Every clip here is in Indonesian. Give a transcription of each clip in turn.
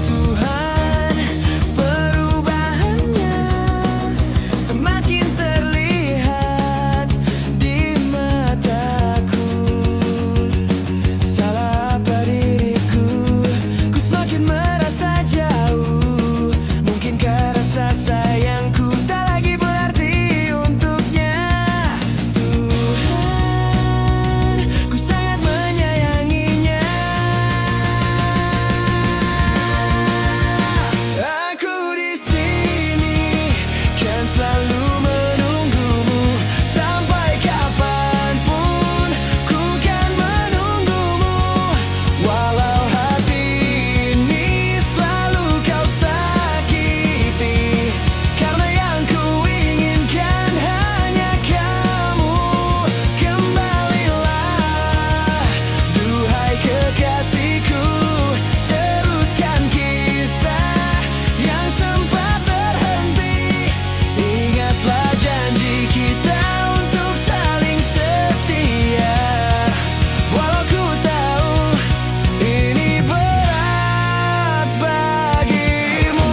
Tuhan, perubahannya semakin terlihat di mataku. Salah apa diriku, ku semakin merasa jauh. Mungkinkah rasa sayangku tak lagi berarti untuknya. Tuhan, ku sangat menyayanginya. Aku di sini kan selalu menunggumu. Sampai kapanpun ku kan menunggumu. Walau hati ini selalu kau sakiti, karena yang ku inginkan hanya kamu. Kembalilah, duhai kekasihku, teruskan kisah yang sempat terhenti. Ingatlah janji kita untuk saling setia. Walau ku tahu ini berat bagimu.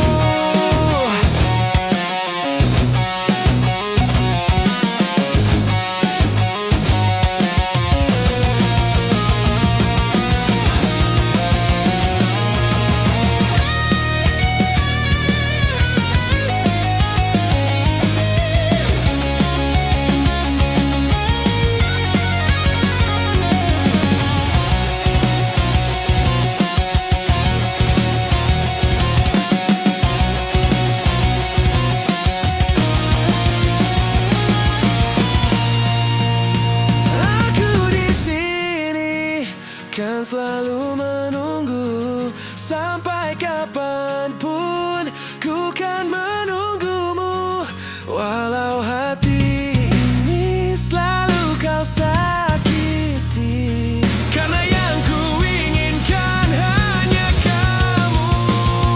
Aku di sini kan selalu menunggu. Sampai kapanpun ku kan menunggumu. Walau hati ini selalu kau sakiti, karena yang ku inginkan hanya kamu.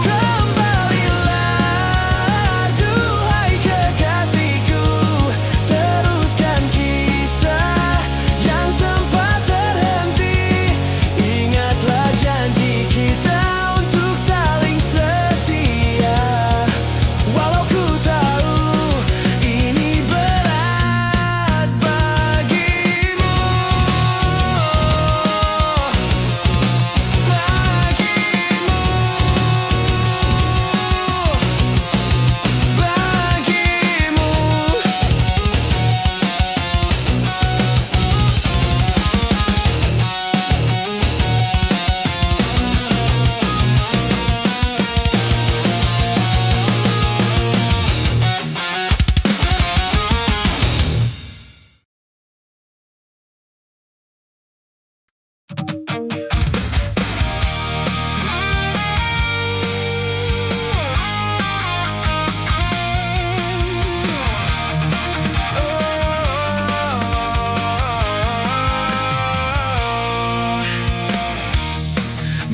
Kembalilah, duhai kekasihku, teruskan kisah yang sempat terhenti. Ingatlah janji kita untuk saling setia. Walau ku tahu ini berat bagimu.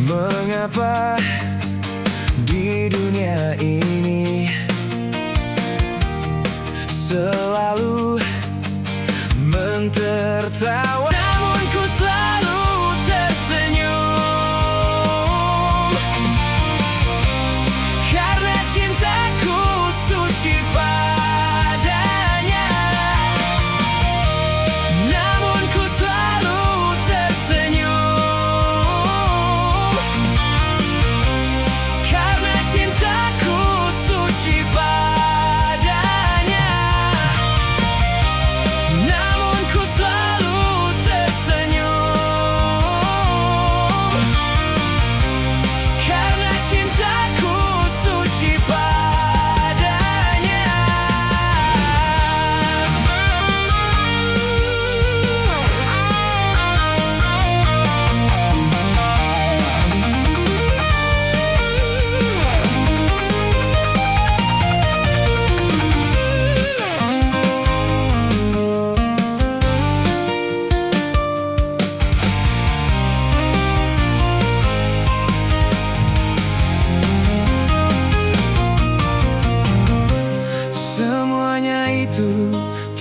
Mengapa di dunia ini selalu mentertawa, namun ku selalu tersenyum, karena cintaku suci padanya. Namun ku selalu tersenyum,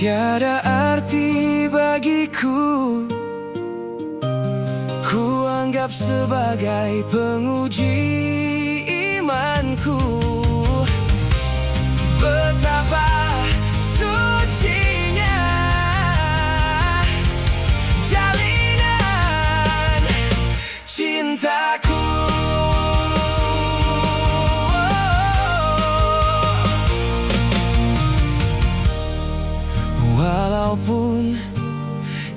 Tiada arti bagiku, ku anggap sebagai penguji imanku. Betapa sucinya jalinan cintaku. Walaupun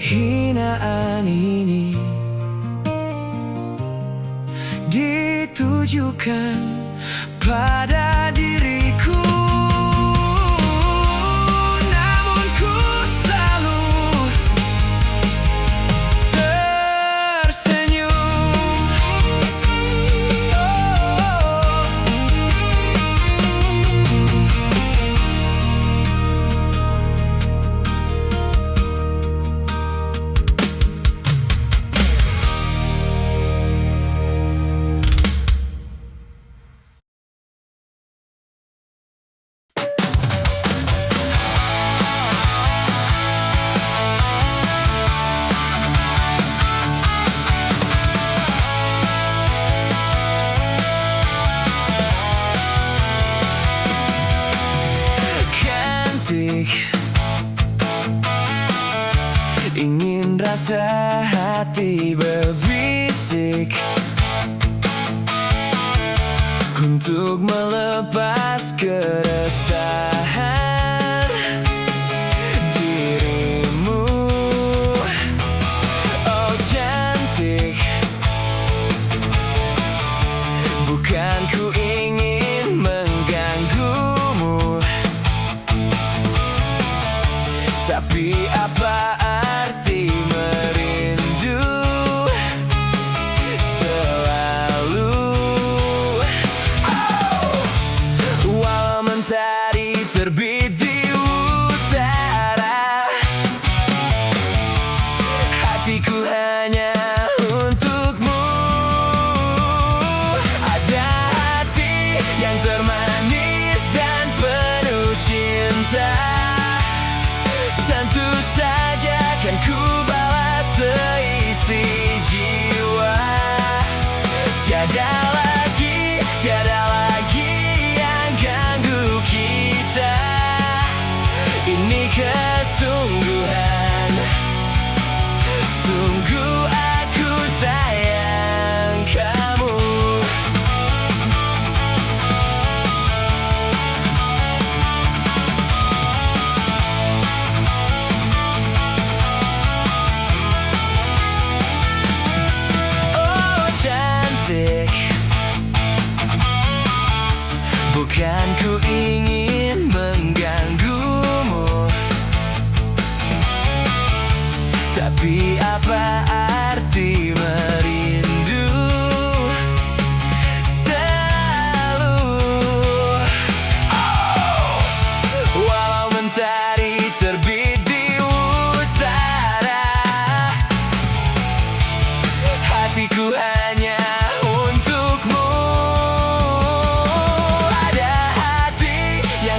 hinaan ini ditujukan pada diriku, namun ku selalu tersenyum. Ingin rasa hati berbisik untuk melepas keresahan dirimu. Oh cantik, bukan ku ingin mengganggumu, tapi apa arti merindu selalu? Walau mentari terbit di utara, hatiku hanya untukmu. Ada hati yang termanis dan penuh cinta, tentu saja kan ku balas seisi jiwa. Tiada lagi yang ganggu kita. Ini kesungguhan, sungguh aku sayang kamu. Bukan ku ingin mengganggumu, tapi apa arti merindu selalu? Walau mentari terbit di utara, hatiku hanya untukmu.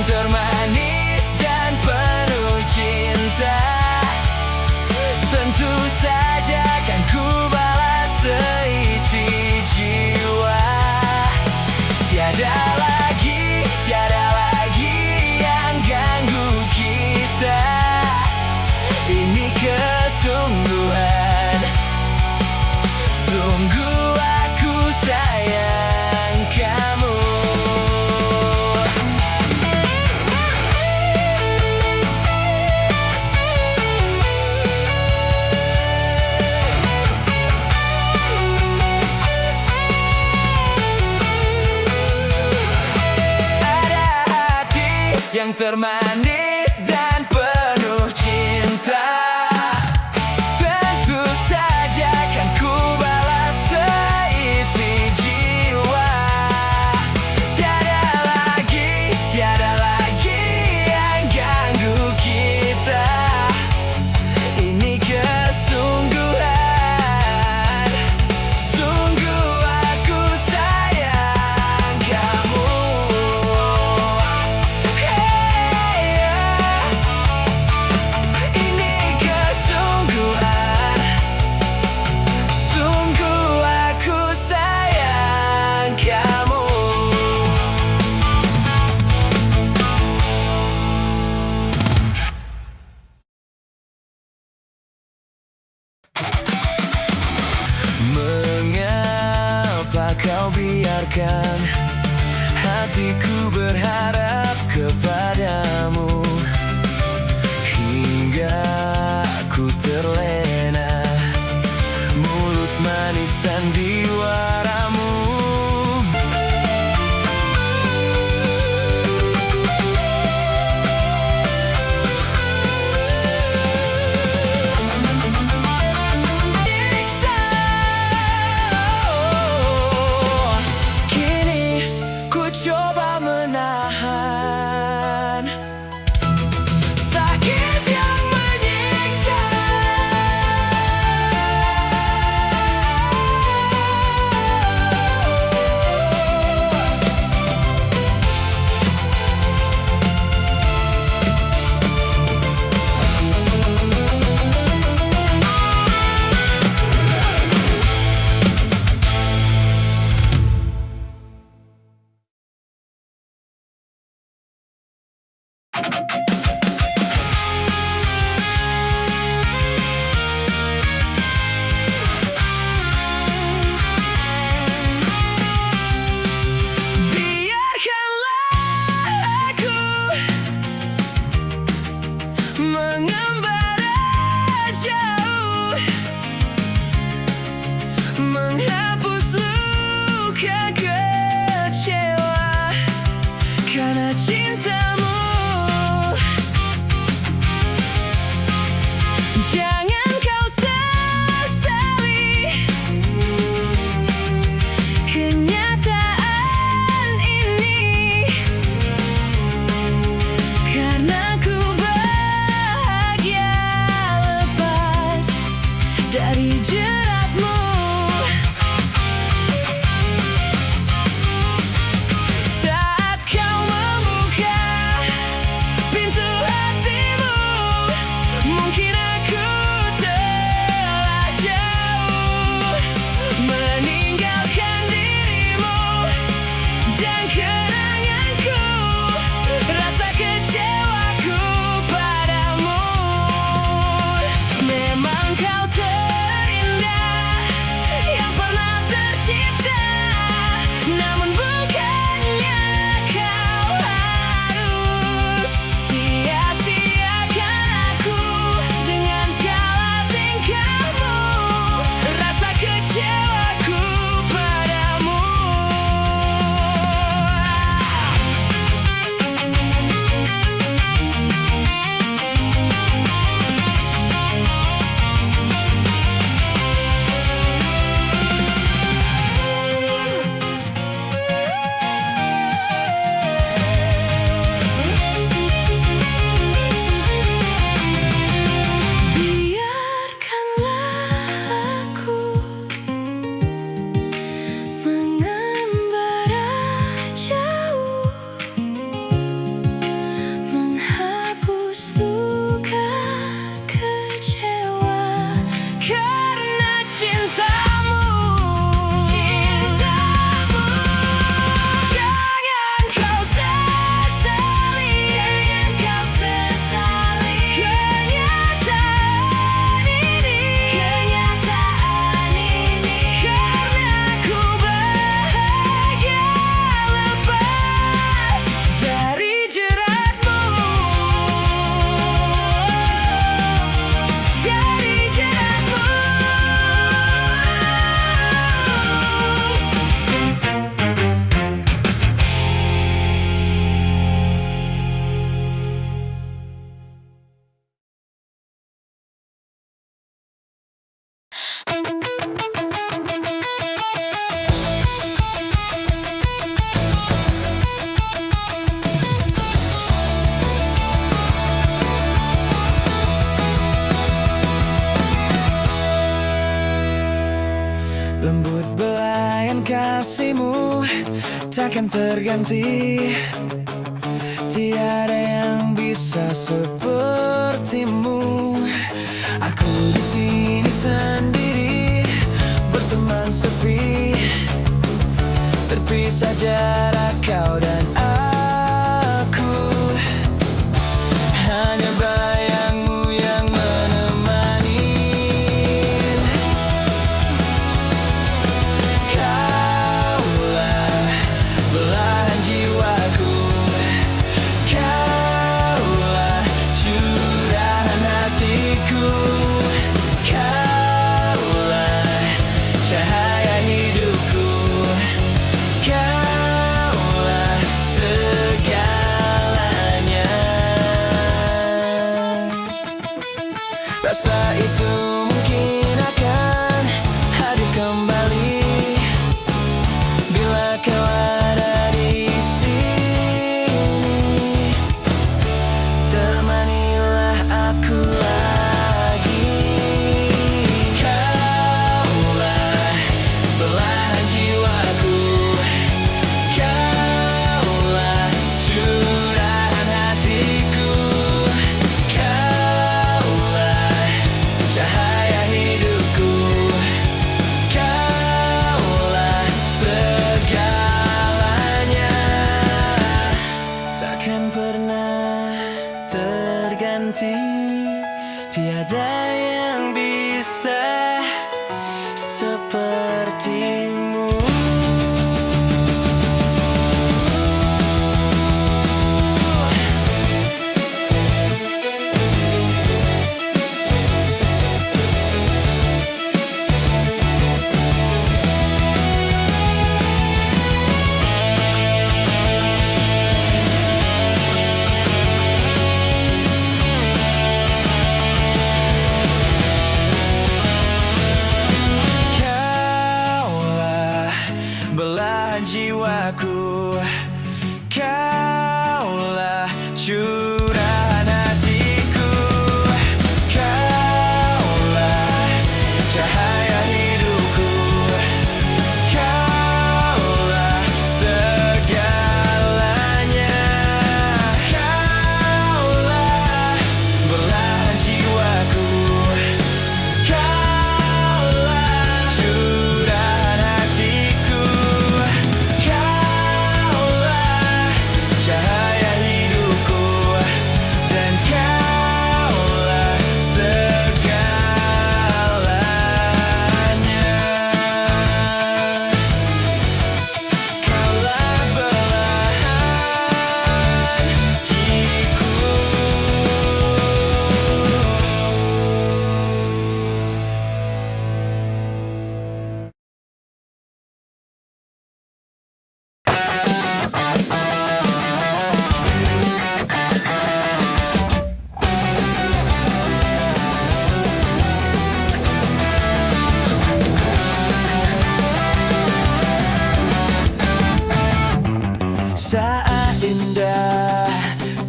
Termanis dan penuh cinta, tentu saja kan ku balas seisi jiwa. Tiada lagi yang ganggu kita. Ini kesungguhan, sungguh aku sayang kamu. Yang termanis dan penuh cinta, tentu saja kan ku balas seisi jiwa. Tiada lagi yang ganggu kita. Ini kesungguhan, sungguh aku sayang kamu. Hey, Mengapa kau biarkan hatiku berharap kepadamu, hingga ku terlena mulut manis sandiwaramu. Nyiksa, kini ku coba menahan sakit yang menyiksa. Biarkanlah aku mengembara jauh, menghapus luka kecewa karena cintamu. Jangan kau sesali kenyataan ini, karena ku bahagia lepas dari jeratmu. Saat kau membuka pintu hatimu, mungkin aku telah jauh meninggalkan dirimu dan kenanganku, rasa kecewaku padamu. Memang kau terindah yang pernah tercipta, namun bukannya kau harus sia-siakan aku dengan segala tingkahmu, rasa kecewaku padamu. Biarkanlah aku mengembara jauh, menghapus luka kecewa karena cintamu. Jangan kau sesali kenyataan ini, karena ku bahagia lepas dari jeratmu, dari jeratmu. Lembut belayan kasihmu takkan terganti, tiada yang bisa sepertimu. Aku di sini sendiri, berteman sepi, terpisah jarak kau dan aku. Hanya bayangmu yang menemani. Rasa itu mungkin akan hadir kembali bila kau ada di sini. Temanilah aku lagi. Kaulah belahan jiwaku. Kaulah curahan hatiku. Kaulah cahaya hidupku. Kaulah segalanya. Takkan pernah terganti. Tiada yang bisa sepertimu. Kaulah belahan jiwaku. Kaulah curahan hatiku. Kaulah cahaya hidupku. Kaulah segalanya. Kaulah belahan jiwaku. Kaulah curahan hatiku. Kaulah cahaya hidupku. Dan kaulah segalanya. Kaulah belahan jiwaku. Saat indah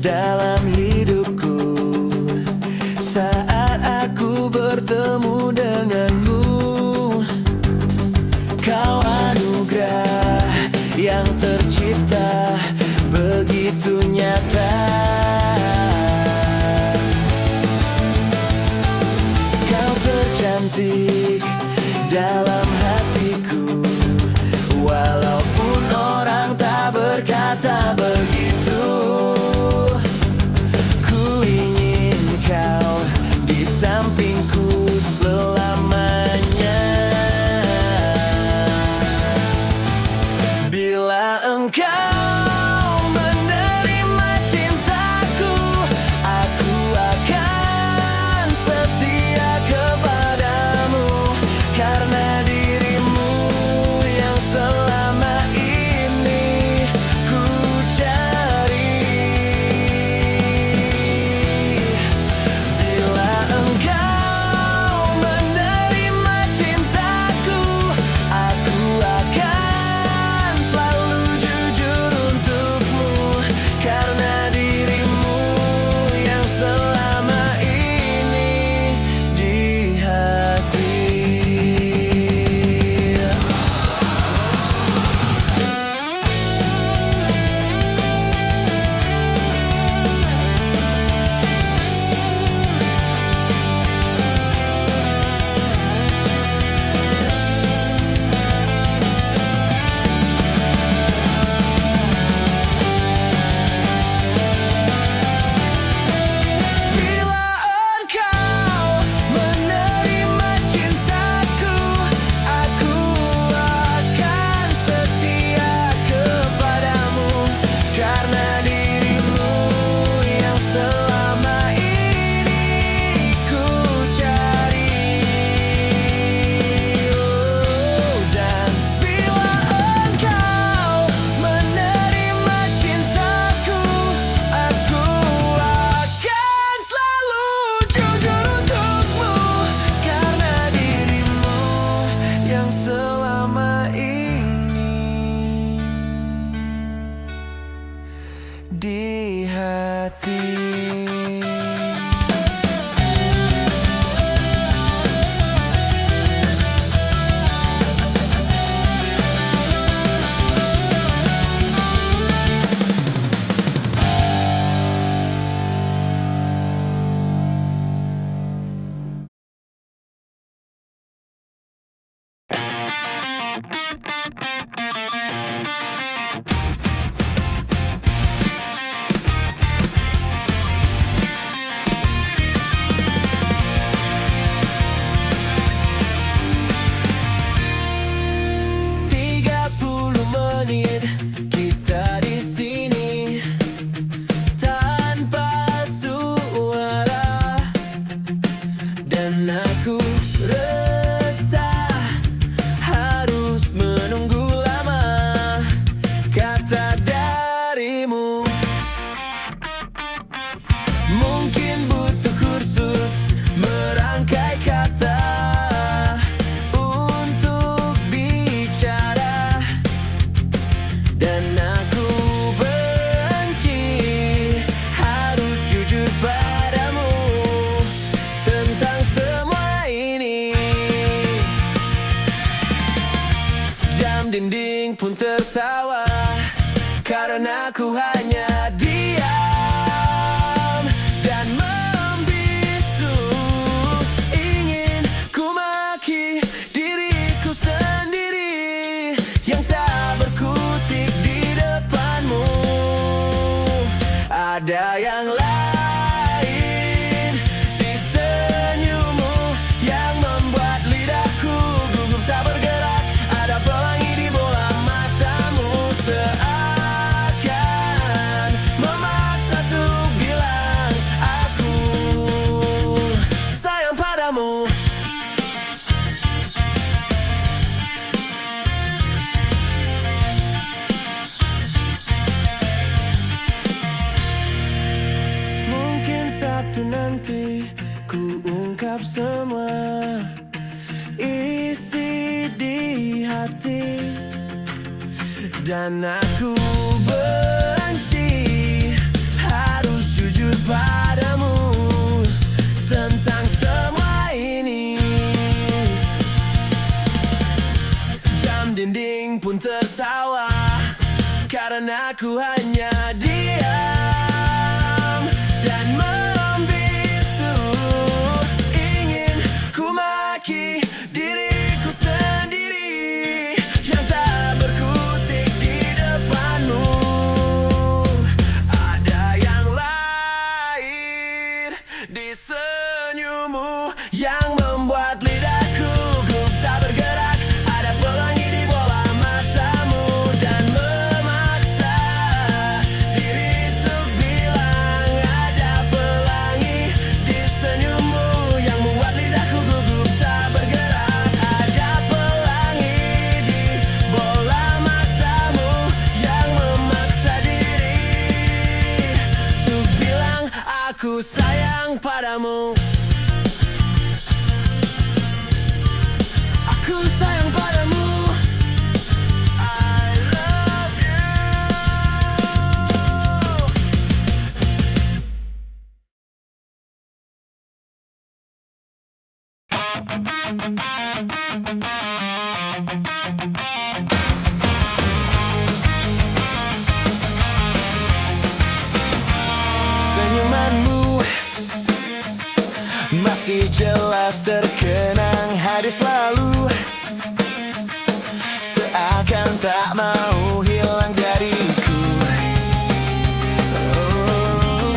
dalam hidupku, saat aku bertemu denganmu. Kau anugerah yang tercipta begitu nyata. Kau tercantik dalam hatiku, walaupun orang tak berkata begitu. Ku ingin kau di sampingku selamanya. Bila engkau menerima cintaku, aku akan setia kepadamu. Karena dirimu yang selama ini ku cari. aku resah harus menunggu lama kata darimu. Mungkin butuh kursus merangkai kata untuk bicara, dan aku benci harus jujur padamu tentang semua ini. Jam dinding pun tertawa karena ku hanya diam dan membisu. Ingin ku maki diriku sendiri yang tak berkutik di depanmu. Ada yang lain di senyummu yang membuat lidahku gugup tak bergerak. Ada pelangi di bola matamu seakan memaksa untuk bilang aku sayang padamu. Mungkin Sabtu nanti ku ungkap semua isi di hati, dan aku benci harus jujur padamu tentang semua ini. Jam dinding pun tertawa karena aku hanya diam dan membisu. Ingin ku maki diriku sendiri yang tak berkutik di depanmu. Ada yang lain di senyummu yang membuat lidahku gugup tak bergerak. Ada pelangi di bola matamu dan memaksa diri untuk bilang ada pelangi di senyummu yang membuat lidahku gugup tak bergerak. Ada pelangi di bola matamu yang memaksa diri untuk bilang aku sayang padamu. Aku sayang padamu. I love you. Senyumanmu masih jelas terkenang hadir selalu, seakan tak mau hilang dariku. Oh,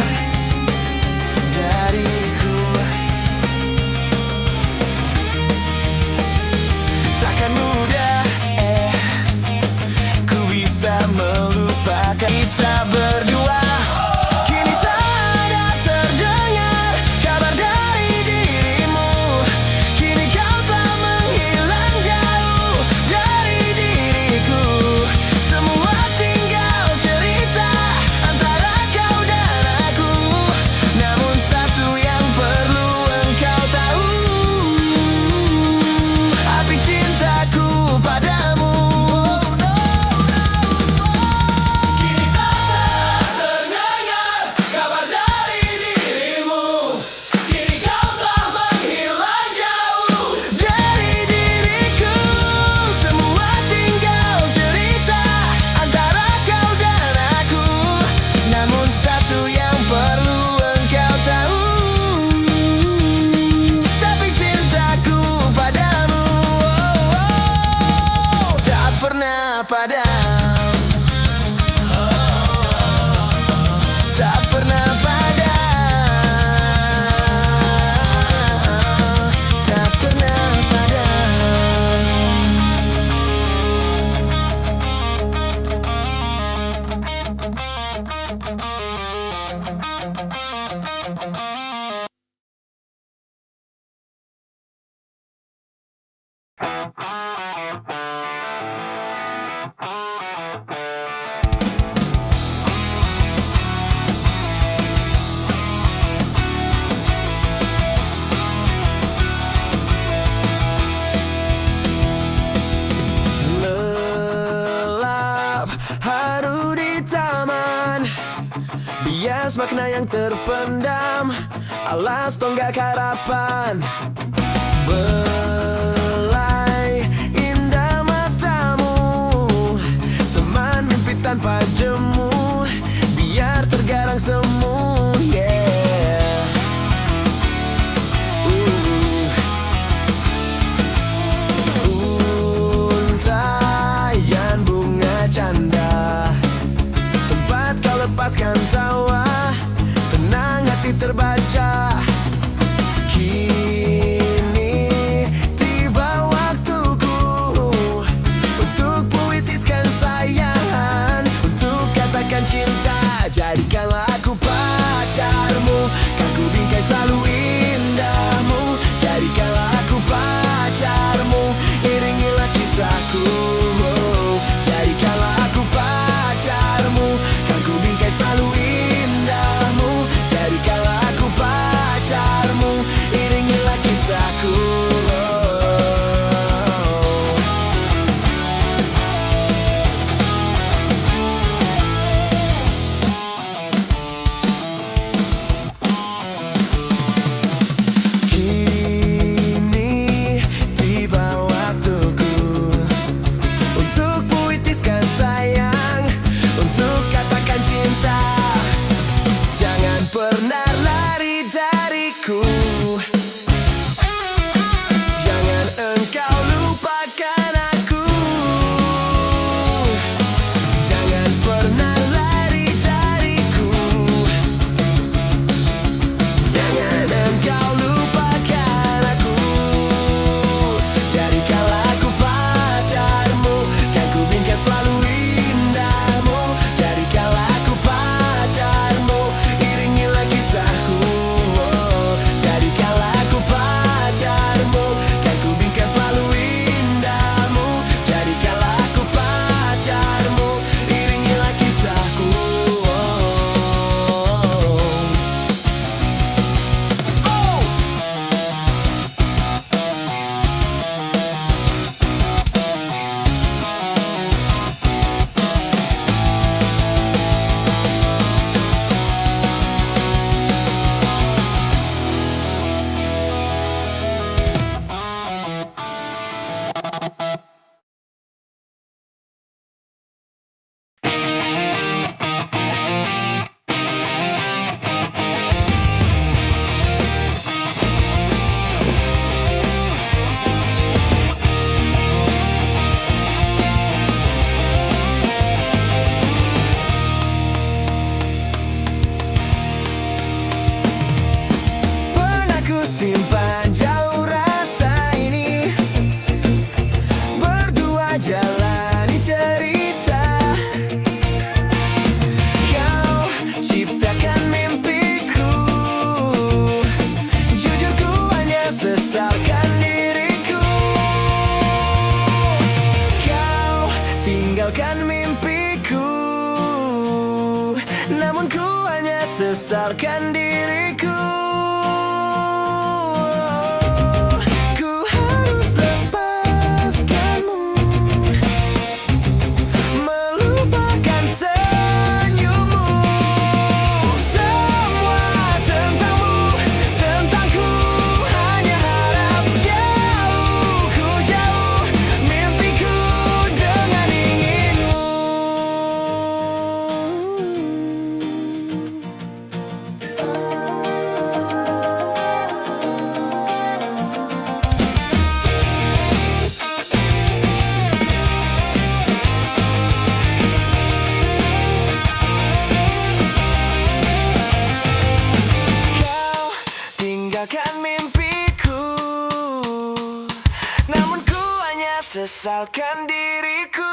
dariku. Takkan mudah ku bisa melupakan kita berdua. Kini tak ada terdengar kabar dari dirimu. Kini kau telah menghilang Lelap haru di taman, bias makna yang terpendam, alas tonggak harapan. Belai indah matamu, teman mimpi tanpa jemu, biar tergarang semu, yeah. Untayan bunga canda, tempat kau lepaskan tawa, tenang hati terbaca. Kini tiba waktuku untuk puitiskan sayang, untuk katakan cinta. Jadikanlah aku pacarmu, kan ku bingkai selalu indahmu. Jadikanlah aku pacarmu, iringilah kisahku. Jadikanlah aku pacarmu, kan ku bingkai selalu indahmu. Jadikanlah aku pacarmu, iringilah kisahku. Kini tiba waktuku untuk puitiskan sayang, untuk katakan cinta. Jangan pernah lari dariku, jangan engkau lupakan aku. Jangan pernah lari dariku, jangan engkau lupakan aku. Jadikanlah aku pacarmu, kan ku bingkai selalu indahmu. Jadikanlah aku pacarmu, iringilah kisahku. Jadikanlah aku pacarmu, kan ku bingkai selalu indahmu. Jadikanlah aku pacarmu, iringilah kisahku. Pernah ku simpan jauh rasa ini, berdua jalani cerita. Kau ciptakan mimpiku, jujur ku hanya sesalkan diriku. Kau tinggalkan mimpiku, namun ku hanya sesalkan diriku. Ku harus lepaskanmu, melupakan senyummu. Semua tentangmu, tentangku, hanya harap jauh, jauh mimpiku dengan inginmu. Kau tinggalkan mimpiku, namun ku hanya sesalkan diriku.